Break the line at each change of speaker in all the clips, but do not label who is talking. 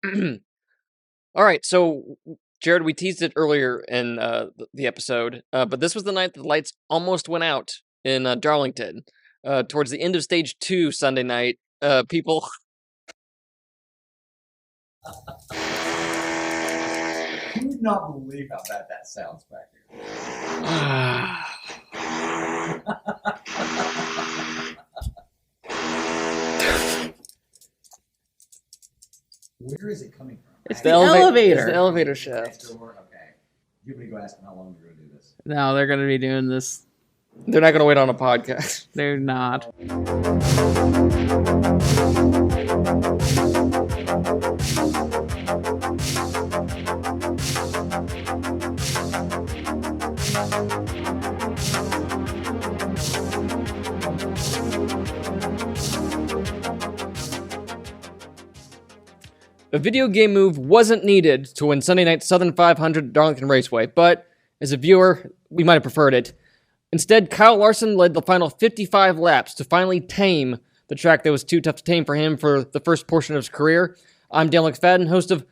All right, so Jared, we teased it earlier in the episode, but this was the night that the lights almost went out in Darlington. Towards the end of stage 2 Sunday night, people.
I do not believe how bad that sounds back here. Where is it coming from?
It's the elevator.
It's the elevator shaft.
Okay. You want me to go ask them how long they're going to do this?
No, they're going to be doing this.
They're not going to wait on a podcast.
They're not.
A video game move wasn't needed to win Sunday night's Southern 500 Darlington Raceway, but as a viewer, we might have preferred it. Instead, Kyle Larson led the final 55 laps to finally tame the track that was too tough to tame for him for the first portion of his career. I'm Dan McFadin, host of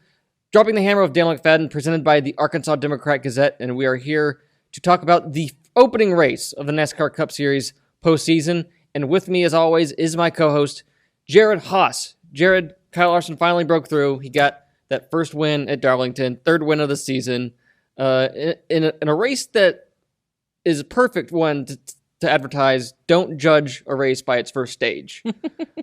Dropping the Hammer of Dan McFadin, presented by the Arkansas Democrat-Gazette, and we are here to talk about the opening race of the NASCAR Cup Series postseason. And with me, as always, is my co-host, Jared Haas. Jared, Kyle Larson finally broke through. He got that first win at Darlington, third win of the season, in a race that is a perfect one to advertise. Don't judge a race by its first stage.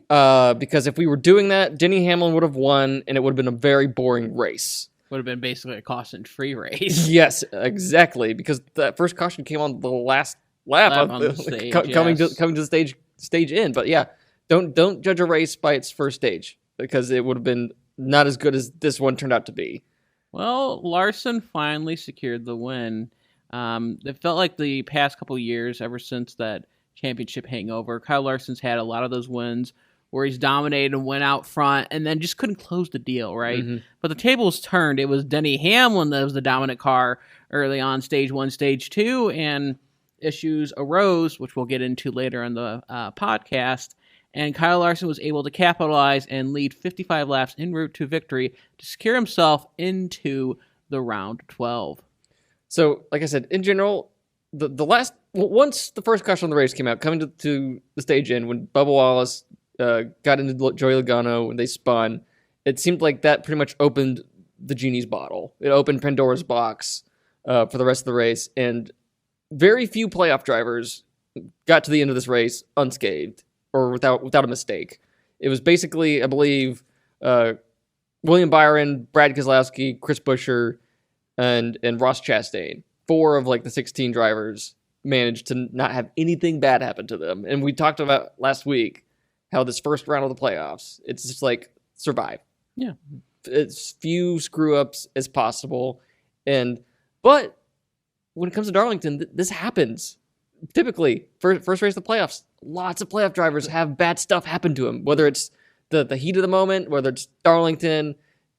Because if we were doing that, Denny Hamlin would have won, and it would have been a very boring race.
Would have been basically a caution-free race.
Yes, exactly. Because that first caution came on the last lap of the stage, coming to the stage in. But yeah, don't judge a race by its first stage, because it would have been not as good as this one turned out to be.
Well, Larson finally secured the win. It felt like the past couple years, ever since that championship hangover, Kyle Larson's had a lot of those wins where he's dominated and went out front and then just couldn't close the deal, right? Mm-hmm. But the tables turned. It was Denny Hamlin that was the dominant car early on, stage 1, stage 2, and issues arose, which we'll get into later in the podcast. And Kyle Larson was able to capitalize and lead 55 laps en route to victory to secure himself into the round 12.
So, like I said, in general, once the first caution on the race came out, coming to the stage in, when Bubba Wallace got into Joey Logano and they spun, it seemed like that pretty much opened the genie's bottle. It opened Pandora's box for the rest of the race, and very few playoff drivers got to the end of this race unscathed or without a mistake. It was basically, I believe, William Byron, Brad Keselowski, Chris Buescher, and Ross Chastain. 4 of the 16 drivers managed to not have anything bad happen to them. And we talked about last week how this first round of the playoffs, it's just survive.
Yeah.
As few screw-ups as possible. But when it comes to Darlington, this happens. Typically, first race of the playoffs, lots of playoff drivers have bad stuff happen to them, whether it's the heat of the moment, whether it's Darlington.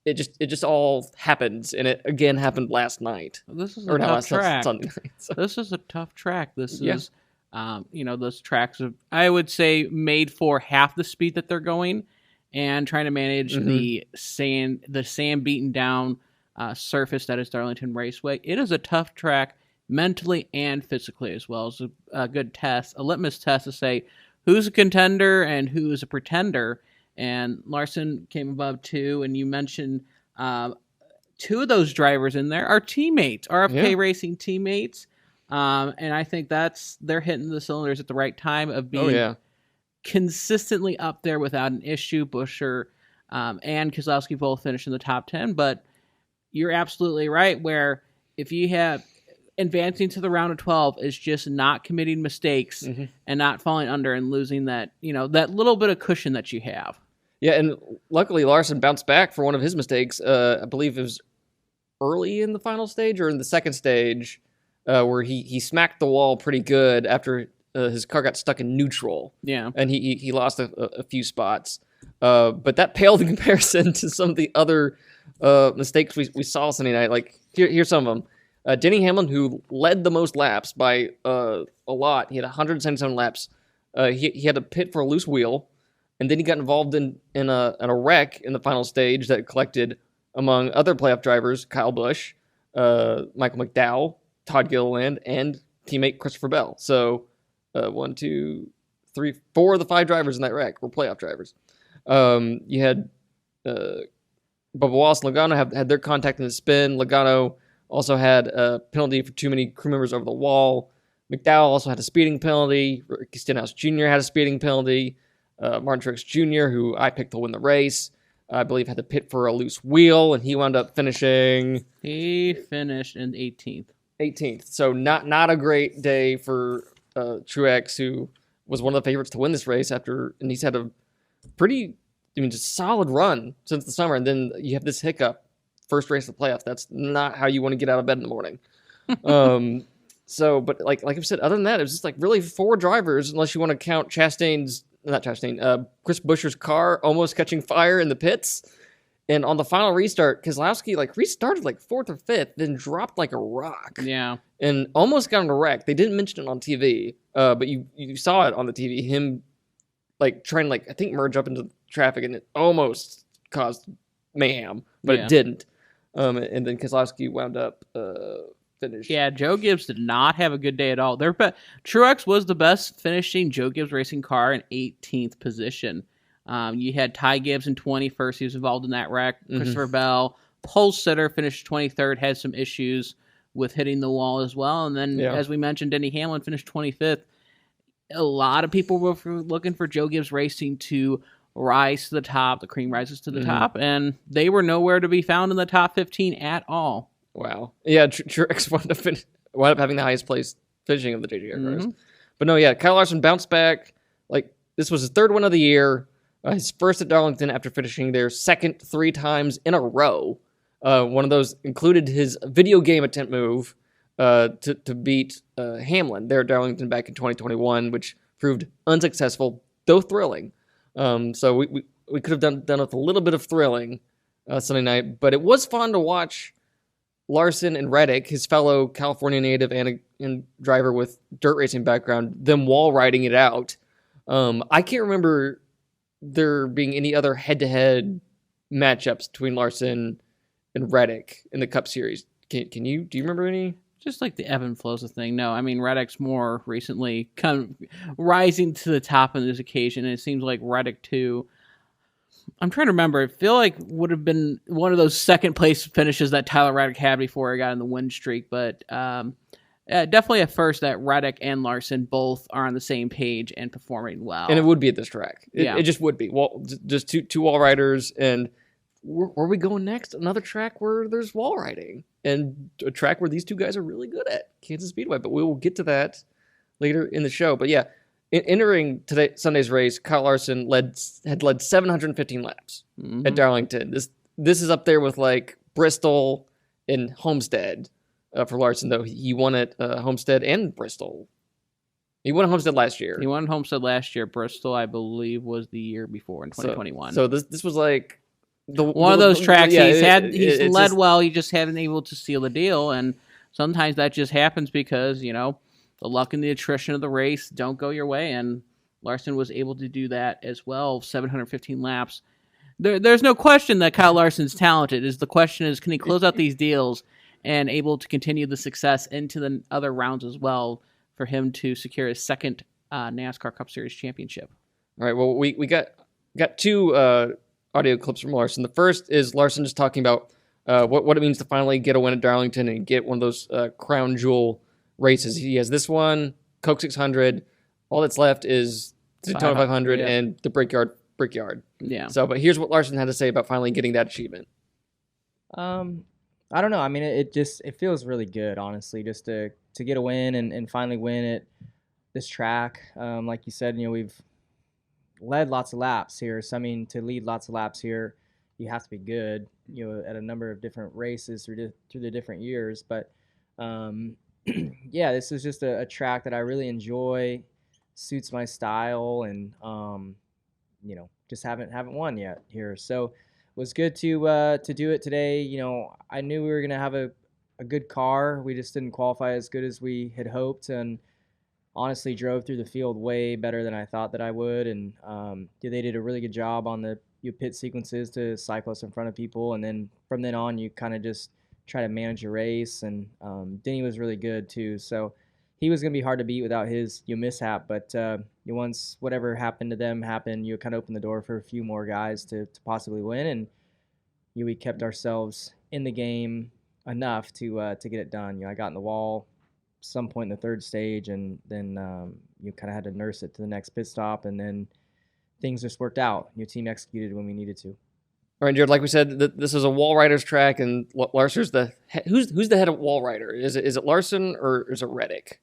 It just all happens, and it again happened last night.
This is a tough track.
Sunday night, so.
This is a tough track. This is, those tracks are, I would say, made for half the speed that they're going, and trying to manage the sand beaten down surface that is Darlington Raceway. It is a tough track mentally and physically as well. It's a good test, a litmus test to say who's a contender and who is a pretender. And Larson came above 2, and you mentioned 2 of those drivers in there are teammates, RFK Racing teammates. And I think they're hitting the cylinders at the right time of being consistently up there without an issue. Buescher and Keselowski both finished in the top 10, but you're absolutely right, where if you have advancing to the round of 12 is just not committing mistakes and not falling under and losing that little bit of cushion that you have.
Yeah, and luckily Larson bounced back for one of his mistakes. I believe it was early in the final stage or in the second stage, where he smacked the wall pretty good after his car got stuck in neutral.
Yeah,
and he lost a few spots. But that paled in comparison to some of the other mistakes we saw Sunday night. Here's some of them. Denny Hamlin, who led the most laps by a lot, he had 177 laps. He had to pit for a loose wheel. and then he got involved in a wreck in the final stage that collected, among other playoff drivers, Kyle Busch, Michael McDowell, Todd Gilliland, and teammate Christopher Bell. So 1, 2, 3, 4 of the 5 drivers in that wreck were playoff drivers. You had Bubba Wallace and Logano had their contact in the spin. Logano also had a penalty for too many crew members over the wall. McDowell also had a speeding penalty. Ricky Stenhouse Jr. had a speeding penalty. Martin Truex Jr., who I picked to win the race, I believe had to pit for a loose wheel, and he wound up finishing...
He finished in 18th.
18th. So not a great day for Truex, who was one of the favorites to win this race and he's had a pretty, just solid run since the summer, and then you have this hiccup, first race of the playoffs. That's not how you want to get out of bed in the morning. But like I've said, other than that, it was just like really 4 drivers, unless you want to count Chris Buescher's car almost catching fire in the pits. And on the final restart, Keselowski restarted 4th or 5th, then dropped like a rock.
Yeah.
And almost got in a wreck. They didn't mention it on TV, but you saw it on the TV, him trying to I think merge up into traffic, and it almost caused mayhem, but it didn't. And then Keselowski wound up finished.
Yeah, Joe Gibbs did not have a good day at all. Truex was the best finishing Joe Gibbs racing car in 18th position. You had Ty Gibbs in 21st. He was involved in that wreck. Christopher Bell, pole sitter, finished 23rd, had some issues with hitting the wall as well. And then, as we mentioned, Denny Hamlin finished 25th. A lot of people were looking for Joe Gibbs Racing to rise to the top. The cream rises to the top, and they were nowhere to be found in the top 15 at all.
Wow. Yeah, Truex wound up having the highest place finishing of the JGR cars. But no, Kyle Larson bounced back. This was his 3rd win of the year. His first at Darlington after finishing their 2nd 3 times in a row. One of those included his video game attempt move to beat Hamlin there at Darlington back in 2021, which proved unsuccessful, though thrilling. So we could have done with a little bit of thrilling Sunday night, but it was fun to watch Larson and Reddick, his fellow California native and driver with dirt racing background, them wall riding it out. I can't remember there being any other head-to-head matchups between Larson and Reddick in the Cup Series. Can you? Do you remember any?
Just like the ebb and flows of thing. No, I mean, Reddick's more recently kind of rising to the top on this occasion, and it seems like Reddick too. I'm trying to remember. I feel like would have been one of those second place finishes that Tyler Reddick had before he got in the win streak, but definitely at first that Reddick and Larson both are on the same page and performing well.
And it would be at this track. It just would be. Well, just two wall riders. And where are we going next? Another track where there's wall riding, and a track where these two guys are really good at, Kansas Speedway. But we will get to that later in the show. But entering Sunday's race, Kyle Larson had led 715 laps at Darlington. This is up there with Bristol and Homestead. For Larson, though, he won at Homestead and Bristol. He won at Homestead last year.
Bristol, I believe, was the year before in 2021.
So this was
one of those tracks. He's led well. He just hadn't able to seal the deal, and sometimes that just happens because the luck and the attrition of the race don't go your way. And Larson was able to do that as well. 715 laps. There's no question that Kyle Larson's talented. The question is, can he close out these deals and able to continue the success into the other rounds as well for him to secure his 2nd NASCAR Cup Series championship.
All right, well, we got 2 audio clips from Larson. The first is Larson just talking about what it means to finally get a win at Darlington and get one of those crown jewel races. He has this one, Coke 600. All that's left is Daytona 500 and the Brickyard. Yeah. So, but here's what Larson had to say about finally getting that achievement.
I don't know. I mean, it feels really good, honestly, just to get a win and finally win at this track. Like you said, we've led lots of laps here. So, I mean, to lead lots of laps here, you have to be good, at a number of different races through the different years. But, this is just a track that I really enjoy, suits my style, and, just haven't won yet here. So, was good to do it today. I knew we were going to have a good car. We just didn't qualify as good as we had hoped. And honestly drove through the field way better than I thought that I would, and they did a really good job on the pit sequences to cycle us in front of people, and then from then on you kind of just try to manage your race. And Denny was really good too, so he was going to be hard to beat without his mishap. But once whatever happened to them happened, you kind of opened the door for a few more guys to possibly win, and we kept ourselves in the game enough to get it done. I got in the wall some point in the third stage, and then you kind of had to nurse it to the next pit stop, and then things just worked out. Your team executed when we needed to.
All right, Jared, like we said, this is a wall rider's track, and Larson's who's the head of wall rider? Is it Larson or is it Reddick?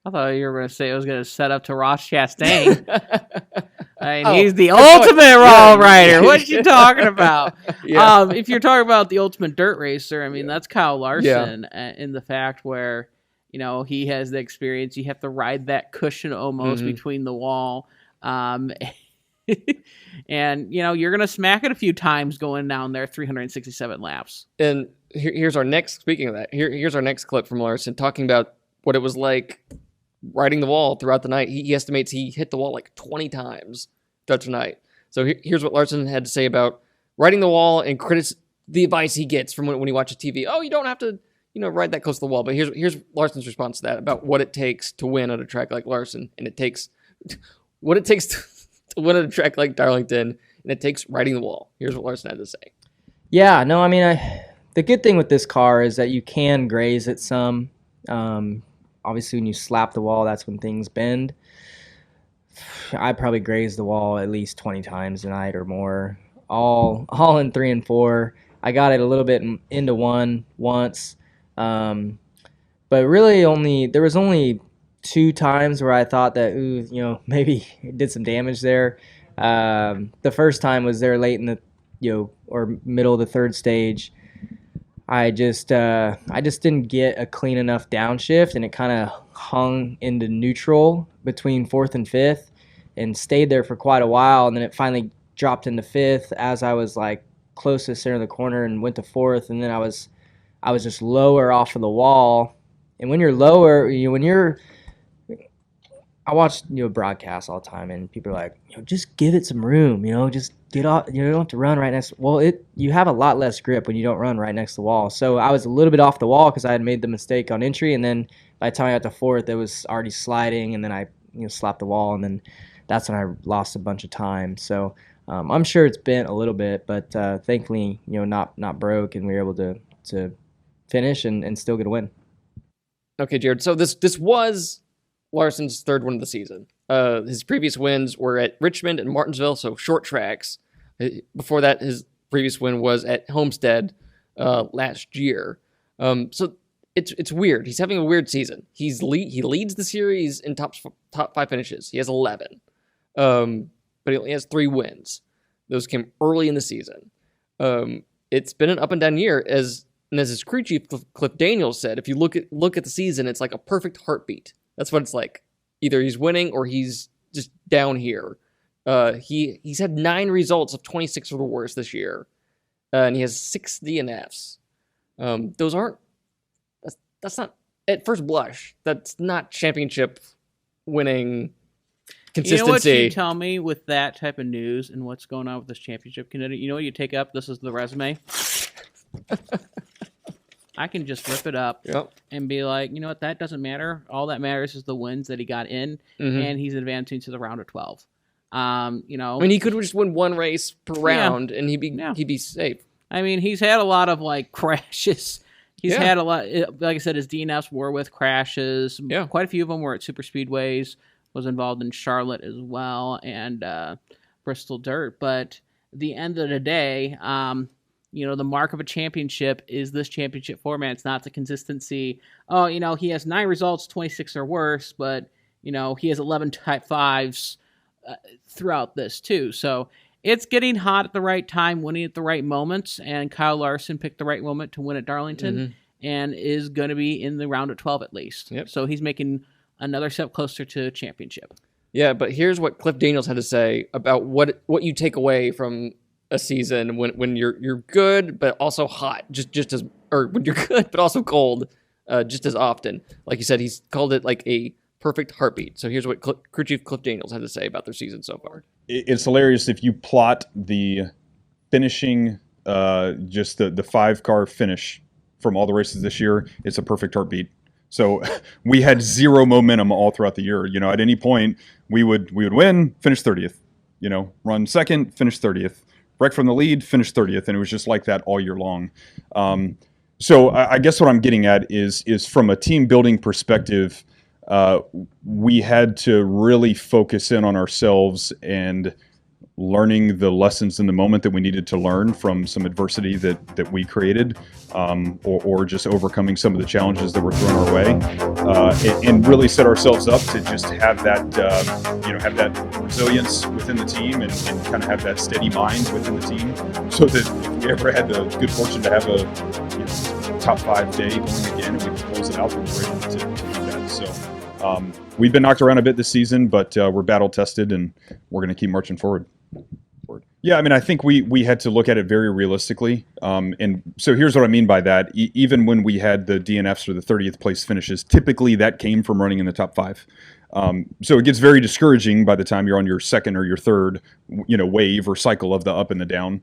I thought you were going to say it was going to set up to Ross Chastain. I mean, he's the ultimate wall rider. What you talking about?
Yeah.
If you're talking about the ultimate dirt racer, I mean, that's Kyle Larson in the fact where, he has the experience. You have to ride that cushion almost between the wall. And, you're going to smack it a few times going down there 367 laps.
And here's our next, speaking of that, here's our next clip from Larson talking about what it was like riding the wall throughout the night. He estimates he hit the wall like 20 times throughout the night. So here's what Larson had to say about riding the wall and the advice he gets from when he watches TV. Oh, you don't have to, ride that close to the wall. But here's Larson's response to that about what it takes to win at a track like Larson, and what it takes to win at a track like Darlington, and it takes riding the wall. Here's what Larson had to say.
Yeah, no, I mean, the good thing with this car is that you can graze it some. Obviously, when you slap the wall, that's when things bend. I probably grazed the wall at least 20 times tonight or more, all in 3 and 4. I got it a little bit into one once, but really there was only 2 times where I thought that maybe it did some damage there. The first time was there late in the or middle of the third stage. I just didn't get a clean enough downshift, and it kind of hung into neutral between 4th and 5th and stayed there for quite a while, and then it finally dropped into 5th as I was like close to the center of the corner and went to 4th, and then I was just lower off of the wall. And when you're lower, I watch broadcasts all the time, and people are like, just give it some room, just get off. You don't have to run right next. Well, you have a lot less grip when you don't run right next to the wall. So I was a little bit off the wall because I had made the mistake on entry, and then by the time I got to 4th, it was already sliding, and then I slapped the wall, and then that's when I lost a bunch of time. So I'm sure it's bent a little bit, but thankfully not broke, and we were able to finish and still get a win.
Okay, Jared. So this was Larson's third win of the season. His previous wins were at Richmond and Martinsville, so short tracks. Before that, his previous win was at Homestead last year. So it's weird. He's having a weird season. He leads the series in top 5 finishes. He has 11, but he only has 3 wins. Those came early in the season. It's been an up and down year, as his crew chief Cliff Daniels said. If you look at the season, it's like a perfect heartbeat. That's what it's like. Either he's winning or he's just down here. He's had 9 results of 26 or the worst this year, and he has 6 DNFs. Those aren't. That's not at first blush. That's not championship winning consistency.
You know what you tell me with that type of news and what's going on with this championship candidate? You know what you take up? This is the resume. I can just rip it up and be like, you know what, that doesn't matter. All that matters is the wins that he got in, and he's advancing to the round of 12. I
mean, he could just win 1 race per round, and he'd be safe.
I mean, he's had a lot of crashes. He's had a lot. Like I said, his DNFs were with crashes.
Yeah.
Quite a few of them were at super speedways. Was involved in Charlotte as well, and Bristol Dirt. But at the end of the day, the mark of a championship is this championship format. It's not the consistency. Oh, he has 9 results, 26 or worse, but, he has 11 type 5s throughout this too. So it's getting hot at the right time, winning at the right moments, and Kyle Larson picked the right moment to win at Darlington and is going to be in the round of 12 at least.
Yep.
So he's making another step closer to championship.
Yeah, but here's what Cliff Daniels had to say about what you take away from a season when you're good but also hot, just as, or when you're good but also cold, just as often. Like you said, he's called it like a perfect heartbeat. So here's what crew chief Cliff Daniels had to say about their season so far.
It's hilarious if you plot the finishing, just the 5-car finish from all the races this year. It's a perfect heartbeat. So we had zero momentum all throughout the year. At any point we would win, finish 30th. Run second, finish 30th. Wreck from the lead, finish 30th, and it was just like that all year long. So I guess what I'm getting at is from a team building perspective, we had to really focus in on ourselves and learning the lessons in the moment that we needed to learn from some adversity that we created, or just overcoming some of the challenges that were thrown our way, and really set ourselves up to just have that, have that resilience within the team and kind of have that steady mind within the team, so that if we ever had the good fortune to have a top 5 day going again and we could close it out, we were able to do that. So we've been knocked around a bit this season, but we're battle tested and we're going to keep marching forward. Yeah, I think we had to look at it very realistically. And so here's what I mean by that. Even when we had the DNFs or the 30th place finishes, typically that came from running in the top 5. So it gets very discouraging by the time you're on your second or your third, wave or cycle of the up and the down.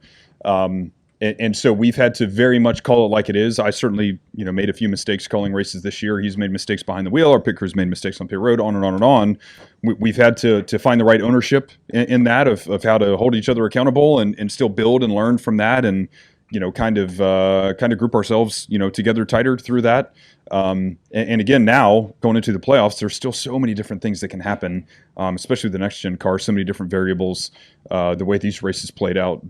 And so we've had to very much call it like it is. I certainly, made a few mistakes calling races this year. He's made mistakes behind the wheel. Our pit crew's made mistakes on pit road, on and on and on. We've had to find the right ownership in that of how to hold each other accountable and still build and learn from that, and kind of group ourselves together tighter through that. And again, now going into the playoffs, there's still so many different things that can happen, especially with the next gen car. So many different variables, the way these races play out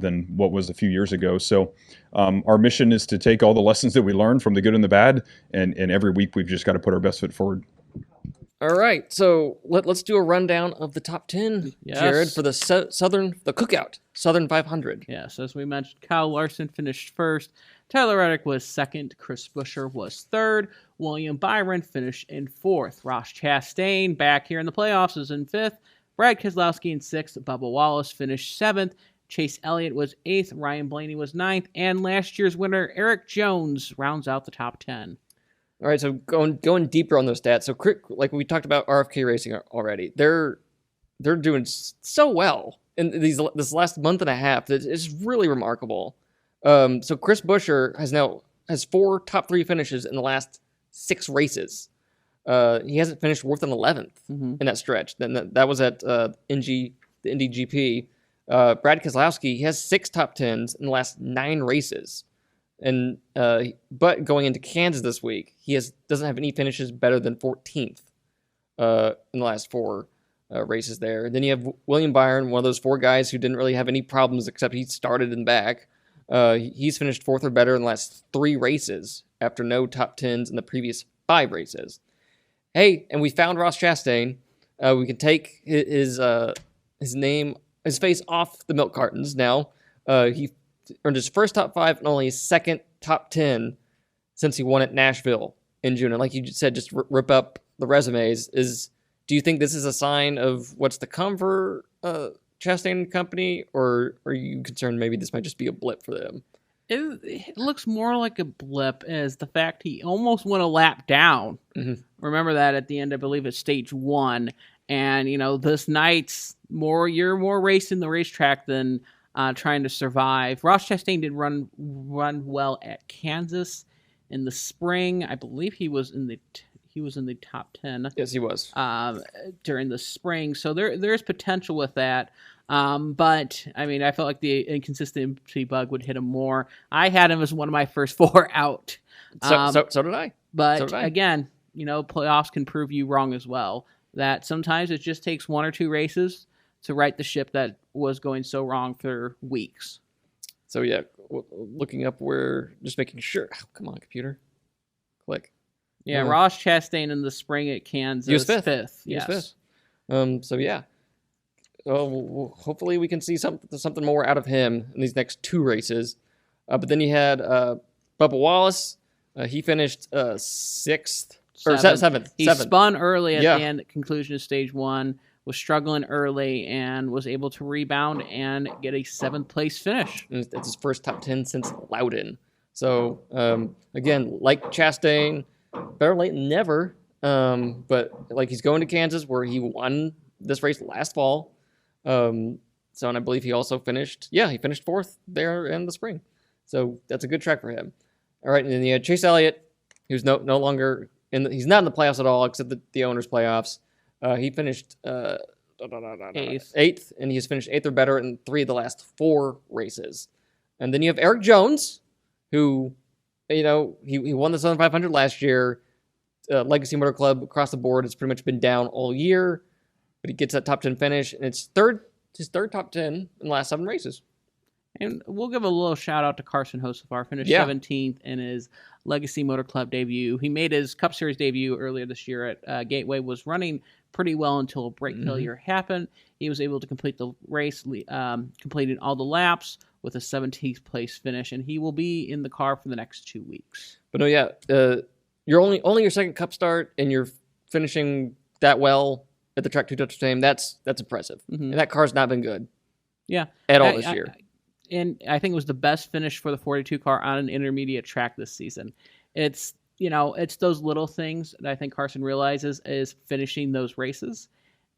than what was a few years ago. So our mission is to take all the lessons that we learned from the good and the bad, and every week we've just got to put our best foot forward.
All right, so let's do a rundown of the top 10,
Yes.
Jared, for the Cookout Southern 500.
Yes, as we mentioned, Kyle Larson finished first. Tyler Reddick was second. Chris Buescher was third. William Byron finished in fourth. Ross Chastain, back here in the playoffs, is in fifth. Brad Keselowski in sixth. Bubba Wallace finished seventh. Chase Elliott was eighth. Ryan Blaney was ninth. And last year's winner, Eric Jones, rounds out the top 10.
All right, so going deeper on those stats. So, like we talked about RFK Racing already, they're doing so well in this last month and a half. It's really remarkable. So Chris Buescher has 4 top 3 finishes in the last 6 races. He hasn't finished worse than 11th in that stretch. Then that was at the Indy GP. Brad Keselowski, he has 6 top 10s in the last 9 races. And but going into Kansas this week, he doesn't have any finishes better than 14th in the last 4 races there. And then you have William Byron, one of those 4 guys who didn't really have any problems except he started in back. He's finished 4th or better in the last 3 races after no top 10s in the previous 5 races. Hey, and we found Ross Chastain. We can take his face off the milk cartons now. He earned his first top 5 and only his second top 10 since he won at Nashville in June. And like you said, just rip up the resumes. Do you think this is a sign of what's to come for Chastain Company, or are you concerned maybe this might just be a blip for them?
It looks more like a blip as the fact he almost went a lap down. Mm-hmm. Remember that at the end, I believe, at stage 1. And, this night's you're more racing the racetrack than trying to survive. Ross Chastain did run well at Kansas in the spring. I believe he was in the top 10.
Yes, he was
during the spring. So there's potential with that. But I felt like the inconsistency bug would hit him more. I had him as one of my first 4 out.
So did I.
But again, playoffs can prove you wrong as well. That sometimes it just takes 1 or 2 races to right the ship that was going so wrong for weeks.
So yeah, looking up just making sure. Oh, come on, computer. Click.
Yeah, Ross Chastain in the spring at Kansas.
He was fifth.
Yes.
He was 5th. So yeah. Hopefully we can see something more out of him in these next 2 races. But then you had Bubba Wallace. He finished 6th or 7th.
He spun early at the end, conclusion of stage 1. Was struggling early and was able to rebound and get a 7th place finish.
And it's his first top 10 since Loudon. So again, like Chastain, better late than never. but like he's going to Kansas where he won this race last fall. And I believe he also finished fourth there in the spring. So that's a good track for him. All right, and then you had Chase Elliott, who's no longer he's not in the playoffs at all except the owners' playoffs. He finished eighth, and he's finished eighth or better in 3 of the last 4 races. And then you have Eric Jones, who, he won the Southern 500 last year. Legacy Motor Club across the board has pretty much been down all year, but he gets that top 10 finish, and it's his third top 10 in the last 7 races.
And we'll give a little shout out to Carson Hocevar, finished 17th in his Legacy Motor Club debut. He made his Cup Series debut earlier this year at Gateway, was running pretty well until a brake failure happened. He was able to complete the race, completing all the laps with a 17th place finish, and he will be in the car for the next 2 weeks.
But no, you're only your second Cup start, and you're finishing that well at the Track 2 Touch of Fame. That's impressive. And that car's not been good.
Yeah.
At all this year.
And I think it was the best finish for the 42 car on an intermediate track this season. It's those little things that I think Carson realizes is finishing those races.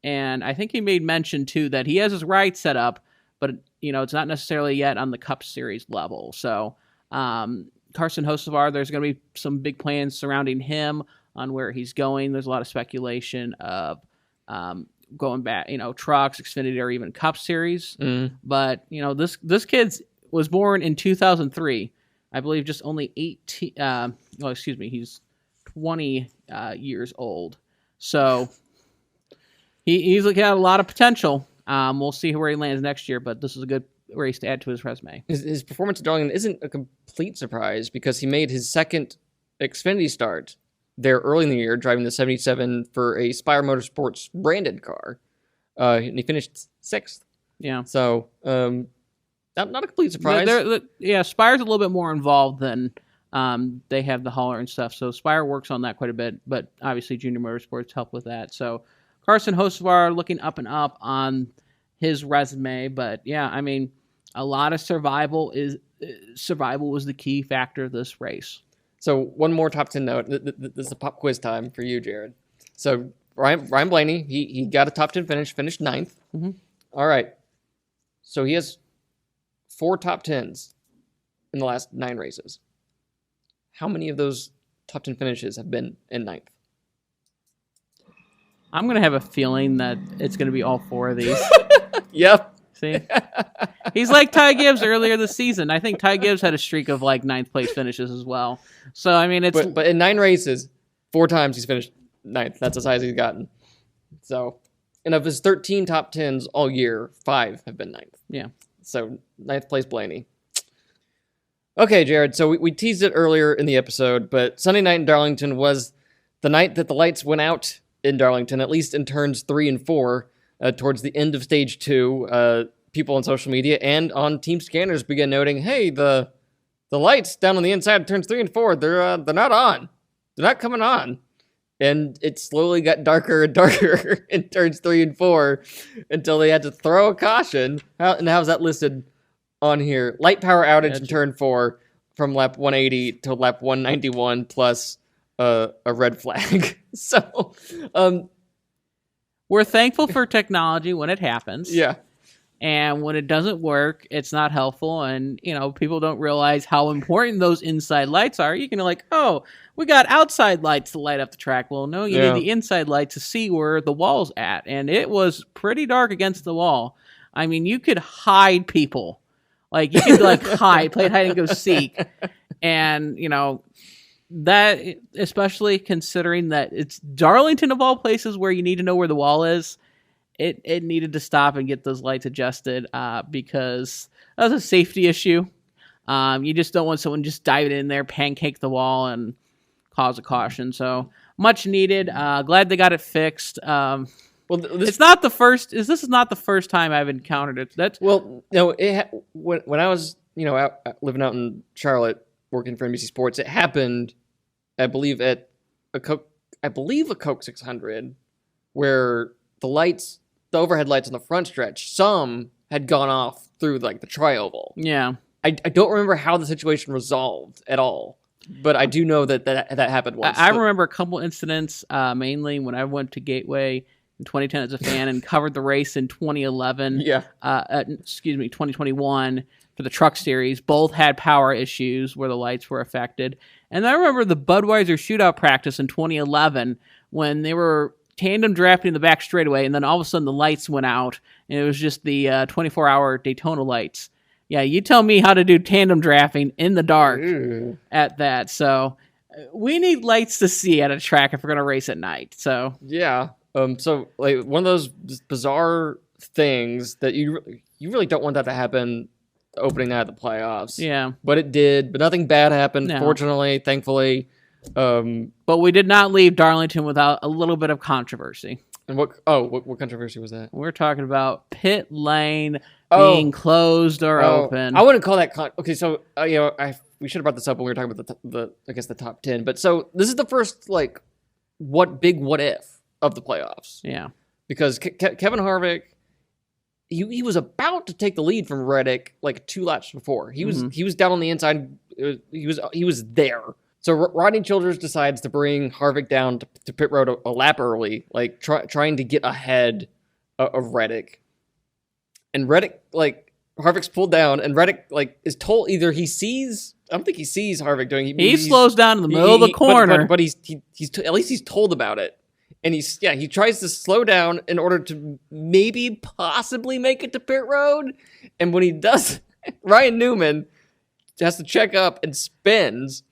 And I think he made mention too that he has his ride set up, but it's not necessarily yet on the Cup Series level. So Carson Hocevar, there's going to be some big plans surrounding him on where he's going. There's a lot of speculation of going back, trucks, Xfinity, or even Cup Series. But this kid was born in 2003. I believe just only 18. He's 20 years old. So he's got a lot of potential. We'll see where he lands next year, but this is a good race to add to his resume.
His performance at Darlington isn't a complete surprise because he made his second Xfinity start there early in the year, driving the 77 for a Spire Motorsports branded car. And he finished 6th.
Yeah.
So, not a complete surprise.
Spire's a little bit more involved than they have the hauler and stuff. So Spire works on that quite a bit, but obviously Junior Motorsports help with that. So Carson Hocevar looking up and up on his resume. But yeah, I mean, a lot of survival was the key factor of this race.
So one more top 10 note. This is a pop quiz time for you, Jared. So Ryan Blaney, he got a top 10 finish, finished 9th. All right. So he has 4 top 10s in the last 9 races. How many of those top 10 finishes have been in 9th?
I'm going to have a feeling that it's going to be all 4 of these.
Yep.
See? He's like Ty Gibbs earlier this season. I think Ty Gibbs had a streak of like 9th place finishes as well. So, I mean, it's...
But in 9 races, 4 times he's finished 9th. That's as high as he's gotten. So, and of his 13 top 10s all year, 5 have been 9th.
Yeah.
So, 9th place Blaney. Okay, Jared, so we teased it earlier in the episode, but Sunday night in Darlington was the night that the lights went out in Darlington, at least in turns 3 and 4, towards the end of stage 2. People on social media and on team scanners began noting, hey, the lights down on the inside of turns 3 and 4, they're not on. They're not coming on. And it slowly got darker and darker in turns 3 and 4 until they had to throw a caution. How's that listed on here? Light power outage in turn 4 from lap 180 to lap 191 plus a red flag. So,
we're thankful for technology when it happens.
Yeah.
And when it doesn't work, it's not helpful. And, people don't realize how important those inside lights are. You can we got outside lights to light up the track. Well, no, you need the inside light to see where the wall's at. And it was pretty dark against the wall. I mean, you could hide people. Like, you could, play hide and go seek. And, that, especially considering that it's Darlington of all places where you need to know where the wall is, it needed to stop and get those lights adjusted because that was a safety issue. You just don't want someone just diving in there, pancake the wall, and cause a caution. So much needed. Glad they got it fixed. Well, it's not the first. This is not the first time I've encountered it.
When I was living out in Charlotte working for NBC Sports, it happened, I believe, at a Coke 600, where the overhead lights on the front stretch, some had gone off through the tri-oval.
Yeah.
I don't remember how the situation resolved at all. but I do know that happened once.
I remember a couple incidents, mainly when I went to Gateway in 2010 as a fan and covered the race in 2011.
Yeah.
2021 for the Truck Series. Both had power issues where the lights were affected. And I remember the Budweiser shootout practice in 2011 when they were tandem drafting in the back straightaway, and then all of a sudden the lights went out, and it was just the 24-hour Daytona lights. Yeah, you tell me how to do tandem drafting in the dark at that. So we need lights to see at a track if we're going to race at night. So
yeah. So like one of those bizarre things that you really don't want that to happen the opening night of the playoffs.
Yeah.
But it did. But nothing bad happened,
No.
fortunately, thankfully.
But we did not leave Darlington without a little bit of controversy.
And what controversy was that?
We're talking about pit lane being closed or open.
I wouldn't call that okay. So we should have brought this up when we were talking about the top 10. But so this is the first what if of the playoffs.
Yeah,
because Kevin Harvick, he was about to take the lead from Reddick 2 laps before. He was down on the inside. He was there. So Rodney Childers decides to bring Harvick down to pit road a lap early, trying to get ahead of Reddick. And Reddick, Harvick's pulled down, and Reddick, is told either he sees. I don't think he sees Harvick doing.
He slows down in the middle of the corner,
but he's at least he's told about it, and he tries to slow down in order to maybe possibly make it to pit road, and when he does, Ryan Newman has to check up and spins.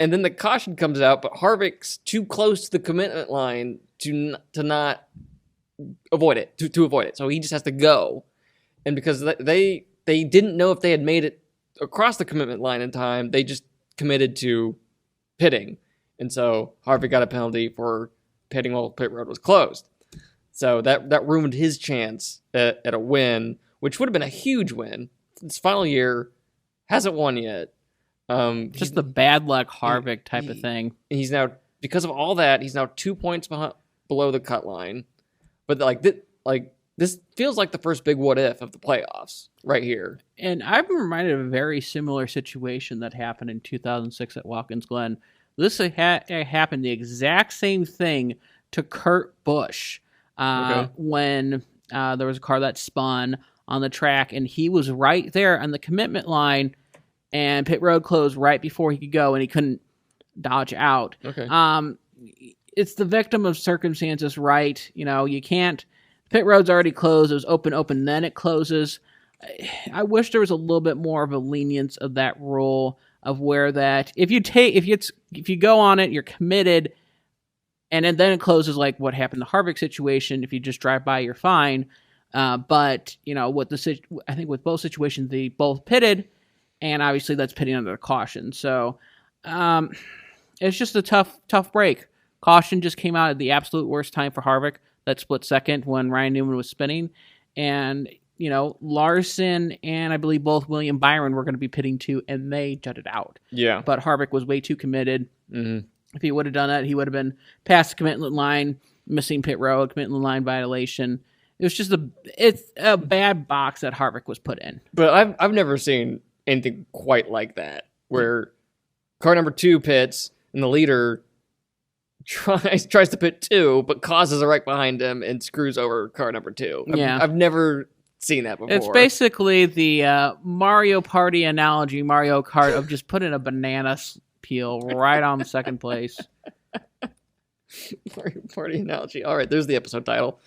And then the caution comes out, but Harvick's too close to the commitment line to not avoid it, to avoid it. So he just has to go. And because they didn't know if they had made it across the commitment line in time, they just committed to pitting. And so Harvick got a penalty for pitting while pit road was closed. So that ruined his chance at a win, which would have been a huge win. This final year, hasn't won yet.
Just the bad luck Harvick type of thing.
He's now, because of all that, he's now 2 points below the cut line. But this feels like the first big what if of the playoffs right here.
And I've been reminded of a very similar situation that happened in 2006 at Watkins Glen. This happened the exact same thing to Kurt Busch when there was a car that spun on the track, and he was right there on the commitment line. And pit road closed right before he could go, and he couldn't dodge out.
Okay.
It's the victim of circumstances, right? You can't. Pit road's already closed. It was open, then it closes. I wish there was a little bit more of a lenience of that rule of where that if you go on it, you're committed, and then it closes like what happened in the Harvick situation. If you just drive by, you're fine. But I think with both situations, they both pitted. And obviously that's pitting under caution. So it's just a tough break. Caution just came out at the absolute worst time for Harvick. That split second when Ryan Newman was spinning. And, Larson and I believe both William Byron were going to be pitting too, and they jutted out. Yeah. But Harvick was way too committed. Mm-hmm. If he would have done that, he would have been past the commitment line, missing pit road, commitment line violation. It was just a bad box that Harvick was put in.
But I've never seen anything quite like that, where car number 2 pits and the leader tries to pit 2, but causes a wreck behind him and screws over car number 2. I've never seen that before.
It's basically the Mario Party analogy, Mario Kart, of just putting a banana peel right on second place.
Mario Party analogy. All right, there's the episode title.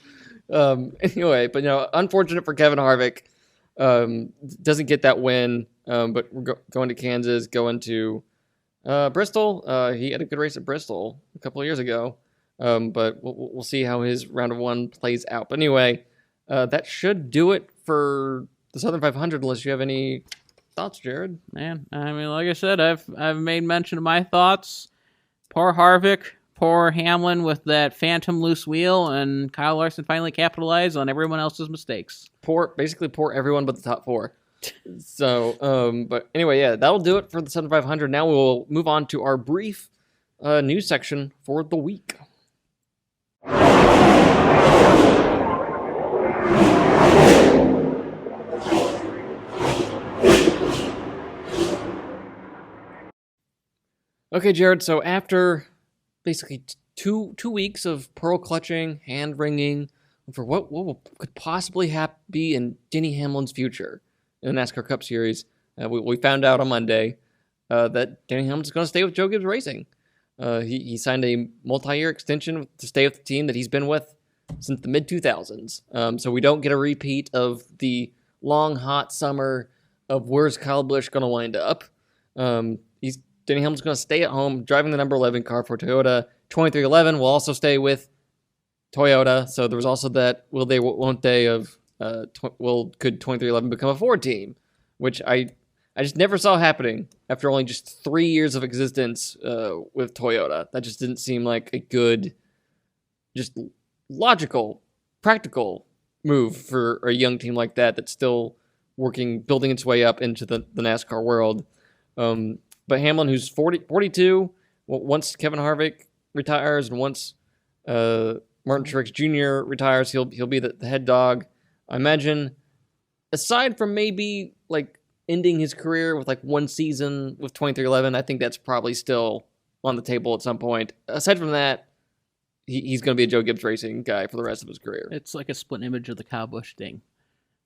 Anyway, but unfortunate for Kevin Harvick. Doesn't get that win. But we're going to Kansas, going to Bristol. He had a good race at Bristol a couple of years ago, but we'll see how his round of 1 plays out. But anyway, that should do it for the Southern 500, unless you have any thoughts, Jared.
Man, I mean, like I said, I've made mention of my thoughts. Poor Harvick, poor Hamlin with that phantom loose wheel, and Kyle Larson finally capitalized on everyone else's mistakes.
Basically poor everyone but the top 4. So, but anyway, yeah, that'll do it for the 7500. Now we'll move on to our brief news section for the week. Okay, Jared. So after basically two weeks of pearl clutching, hand wringing for what could possibly be in Denny Hamlin's future in the NASCAR Cup Series, we found out on Monday that Denny Hamlin's going to stay with Joe Gibbs Racing. He signed a multi-year extension to stay with the team that he's been with since the mid-2000s. So we don't get a repeat of the long, hot summer of where's Kyle Busch going to wind up. Denny Hamlin's going to stay at home driving the number 11 car for Toyota. 2311 will also stay with Toyota. So there was also that will they, won't they of could 2311 become a Ford team, which I just never saw happening after only just 3 years of existence with Toyota. That just didn't seem like a good, just logical, practical move for a young team like that that's still building its way up into the NASCAR world. But Hamlin, who's 42, once Kevin Harvick retires and once Martin Truex Jr. retires, he'll be the head dog. I imagine, aside from maybe like ending his career with like one season with 2311, I think that's probably still on the table at some point. Aside from that, he's going to be a Joe Gibbs Racing guy for the rest of his career.
It's like a split image of the Kyle Busch thing,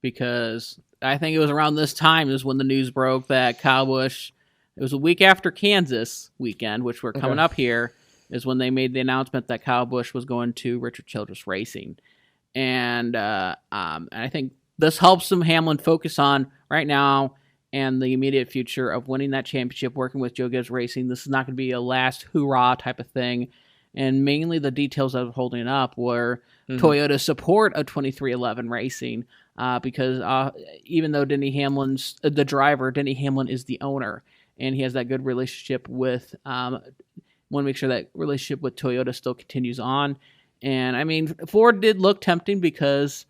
because I think it was around this time is when the news broke that Kyle Busch, it was a week after Kansas weekend, which we're coming up here, is when they made the announcement that Kyle Busch was going to Richard Childress Racing. And I think this helps Hamlin focus on right now and the immediate future of winning that championship, working with Joe Gibbs Racing. This is not going to be a last hoorah type of thing. And mainly the details of holding up were Toyota's support of 2311 Racing, because even though Denny Hamlin's the driver, Denny Hamlin is the owner, and he has that good relationship with, want to make sure that relationship with Toyota still continues on. And I mean, Ford did look tempting because,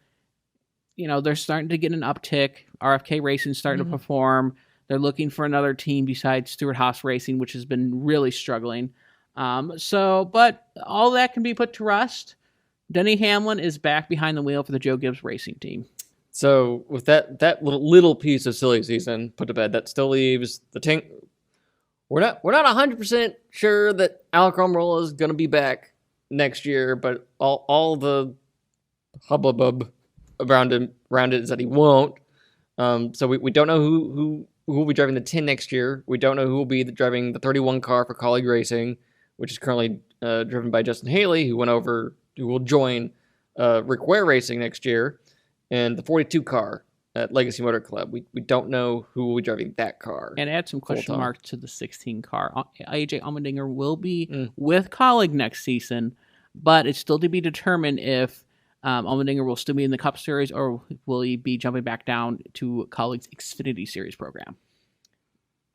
they're starting to get an uptick. RFK Racing's starting to perform. They're looking for another team besides Stewart-Haas Racing, which has been really struggling. But all that can be put to rest. Denny Hamlin is back behind the wheel for the Joe Gibbs Racing team.
So with that little piece of silly season put to bed, that still leaves the tank. We're not 100% sure that Alec Almirola is going to be back next year, but all the hubbub around it is that he won't. So we don't know who will be driving the 10 next year. We don't know who will be driving the 31 car for Colleague Racing, which is currently driven by Justin Haley, who will join Rick Ware Racing next year, and the 42 car at Legacy Motor Club. We don't know who will be driving that car.
And add some question marks to the 16 car. AJ Allmendinger will be with Colleague next season, but it's still to be determined if Allmendinger will still be in the Cup Series or will he be jumping back down to Colleague's Xfinity Series program.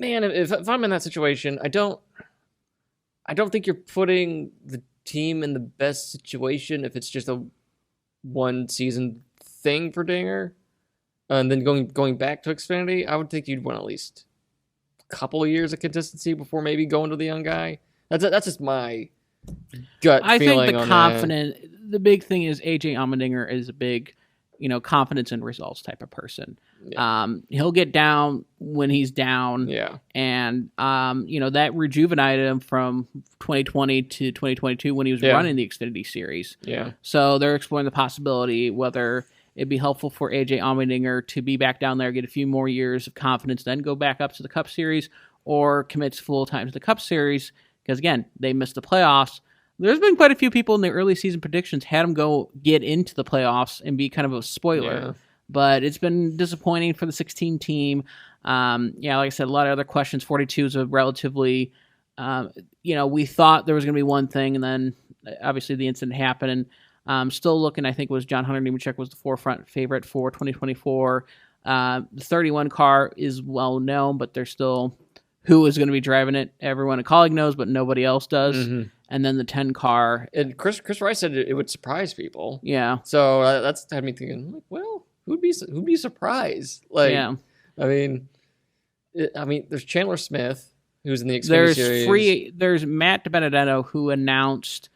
Man, if I'm in that situation, I don't think you're putting the team in the best situation if it's just a one season thing for Dinger, and then going back to Xfinity. I would think you'd want at least a couple of years of consistency before maybe going to the young guy. That's just my gut feeling. I think
the big thing is AJ Allmendinger is a big, confidence in results type of person. Yeah. He'll get down when he's down.
Yeah.
And, that rejuvenated him from 2020 to 2022 when he was running the Xfinity Series.
Yeah.
So they're exploring the possibility whether it'd be helpful for AJ Allmendinger to be back down there, get a few more years of confidence, then go back up to the Cup Series, or commits full time to the Cup Series. Because, again, they missed the playoffs. There's been quite a few people in the early season predictions had him go get into the playoffs and be kind of a spoiler. Yeah. But it's been disappointing for the 16 team. Like I said, a lot of other questions. 42 is a relatively, we thought there was going to be one thing, and then obviously the incident happened. And still looking, I think it was John Hunter Nemechek was the forefront favorite for 2024. The 31 car is well known, but there's still who is going to be driving it. Everyone at Colleague knows, but nobody else does. Mm-hmm. And then the 10 car.
And Chris Rice said it would surprise people.
Yeah.
So that's had me thinking, well, who'd be surprised? I mean, there's Chandler Smith, who's in the Xfinity Series.
There's Matt DiBenedetto, who announced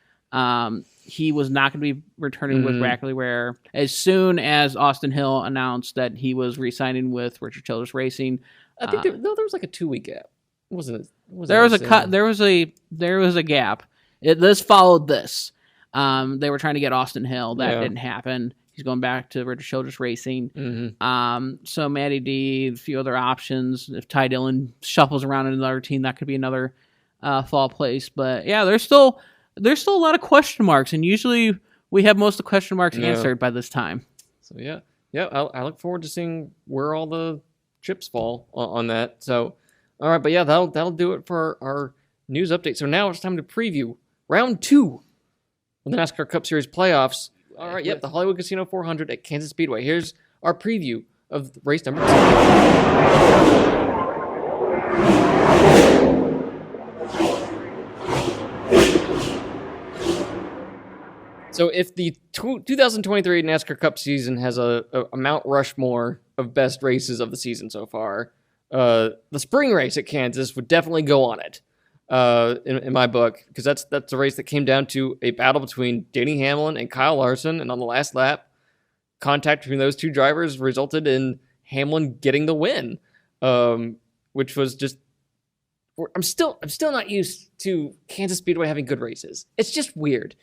he was not going to be returning with Rackley Rare as soon as Austin Hill announced that he was re-signing with Richard Childress Racing.
I think there was like a 2-week gap.
There was a cut. There was a gap. This followed this. They were trying to get Austin Hill. That didn't happen. He's going back to Richard Childress Racing.
Mm-hmm.
So Matty D, a few other options. If Ty Dillon shuffles around in another team, that could be another fall place. But yeah, there's still a lot of question marks, and usually we have most of the question marks answered by this time.
So yeah. I look forward to seeing where all the chips fall on that. So, all right, but yeah, that'll do it for our news update. So now it's time to preview round 2 of the NASCAR Cup Series playoffs. All right, the Hollywood Casino 400 at Kansas Speedway. Here's our preview of race number 2. So if the 2023 NASCAR Cup season has a Mount Rushmore of best races of the season so far, the spring race at Kansas would definitely go on it. In my book, because that's a race that came down to a battle between Denny Hamlin and Kyle Larson, and on the last lap, contact between those two drivers resulted in Hamlin getting the win, which was just. I'm still not used to Kansas Speedway having good races. It's just weird.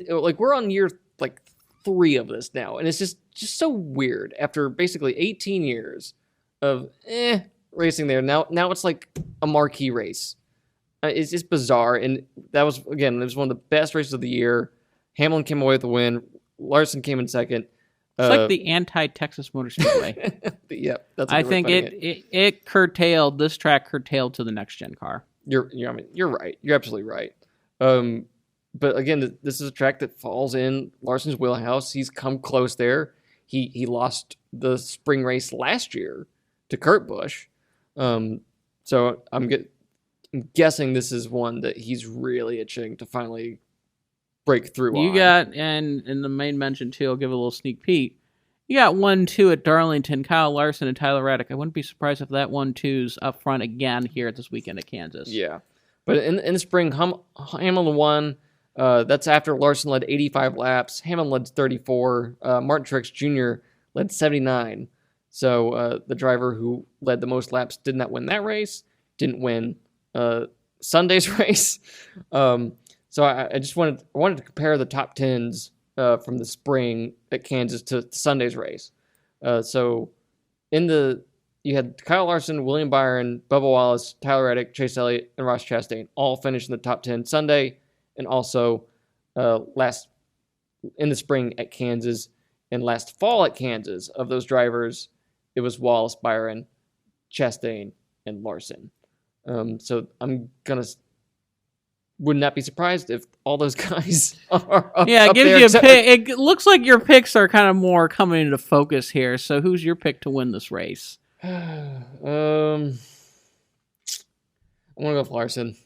Like we're on year 3 of this now, and it's just so weird after basically 18 years of racing there. Now it's like a marquee race. It's just bizarre, and that was, again, it was one of the best races of the year. Hamlin came away with the win. Larson came in second.
It's like the anti-Texas Motor Speedway.
Yeah, that's.
I think it curtailed, this track curtailed to the next gen car.
You're right. You're absolutely right. But again, this is a track that falls in Larson's wheelhouse. He's come close there. He lost the spring race last year to Kurt Busch. So I'm guessing this is one that he's really itching to finally break through on.
You got, and in the main mention too, I'll give a little sneak peek. You got 1-2 at Darlington, Kyle Larson and Tyler Reddick. I wouldn't be surprised if that 1-2's up front again here at this weekend at Kansas.
Yeah. But in the spring, Hamlin won. That's after Larson led 85 laps. Hamlin led 34. Martin Truex Jr. led 79. So the driver who led the most laps did not win that race, didn't win Sunday's race. So I just wanted to compare the top 10s from the spring at Kansas to Sunday's race. So you had Kyle Larson, William Byron, Bubba Wallace, Tyler Reddick, Chase Elliott, and Ross Chastain all finished in the top 10 Sunday, and also last in the spring at Kansas and last fall at Kansas. Of those drivers, it was Wallace, Byron, Chastain, and Larson. So would not be surprised if all those guys are up,
it
up
gives
there.
You a pick. It looks like your picks are kind of more coming into focus here. So who's your pick to win this race?
I'm going to go with Larson.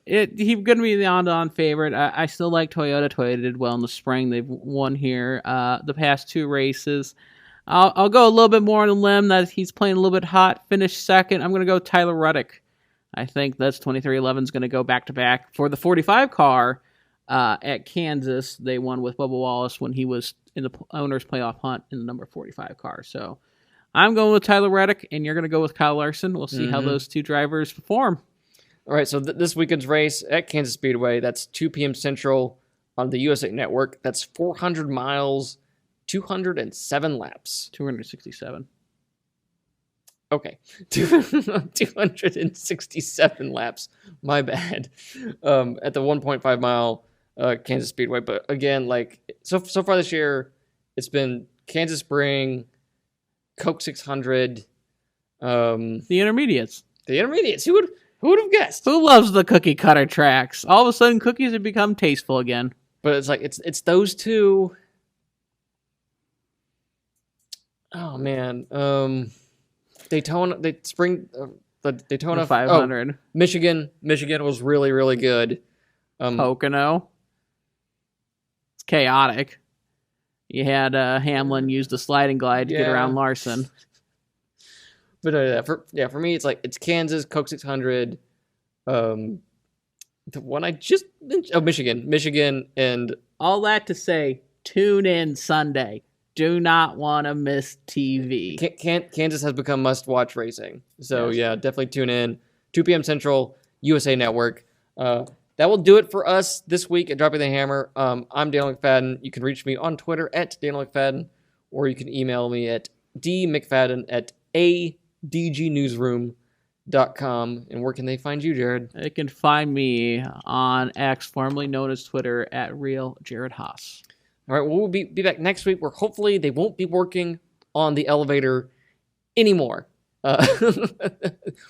He's going to be the on favorite. I still like Toyota. Toyota did well in the spring. They've won here the past 2 races. I'll go a little bit more on a limb that he's playing a little bit hot. Finished second. I'm going to go Tyler Reddick. I think that's 2311 is going to go back-to-back. For the 45 car at Kansas, they won with Bubba Wallace when he was in the owner's playoff hunt in the number 45 car. So I'm going with Tyler Reddick, and you're going to go with Kyle Larson. We'll see how those 2 drivers perform.
All right, so this weekend's race at Kansas Speedway, that's 2 p.m. Central on the USA Network. That's 400 miles, 207 laps.
267.
Okay, 267 laps. My bad. At the 1.5 mile Kansas Speedway, but again, so far this year, it's been Kansas Spring, Coke 600,
the intermediates.
The intermediates. Who would have guessed?
Who loves the cookie cutter tracks? All of a sudden, cookies have become tasteful again.
But it's those 2. Oh man. Daytona, the Daytona
500.
Oh, Michigan was really, really good.
Pocono. It's chaotic. You had Hamlin use the sliding glide to get around Larson.
But for me, it's Kansas, Coke 600. The one I just mentioned, Michigan, and
all that to say, tune in Sunday. Do not want to miss TV.
Kansas has become must-watch racing. So,
yes.
Yeah, definitely tune in. 2 p.m. Central, USA Network. That will do it for us this week at Dropping the Hammer. I'm Daniel McFadin. You can reach me on Twitter at Daniel McFadin, or you can email me at dmcfadden@adgnewsroom.com. And where can they find you, Jared?
They can find me on X, formerly known as Twitter, at Real Jared Haas.
All right, well, we'll be back next week where hopefully they won't be working on the elevator anymore.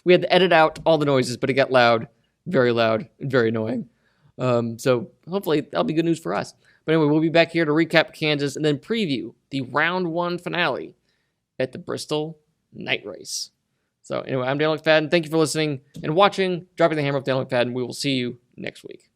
We had to edit out all the noises, but it got loud, and very annoying. So hopefully that'll be good news for us. But anyway, we'll be back here to recap Kansas and then preview the round 1 finale at the Bristol Night Race. So anyway, I'm Daniel McFadden. Thank you for listening and watching Dropping the Hammer with Daniel McFadden. We will see you next week.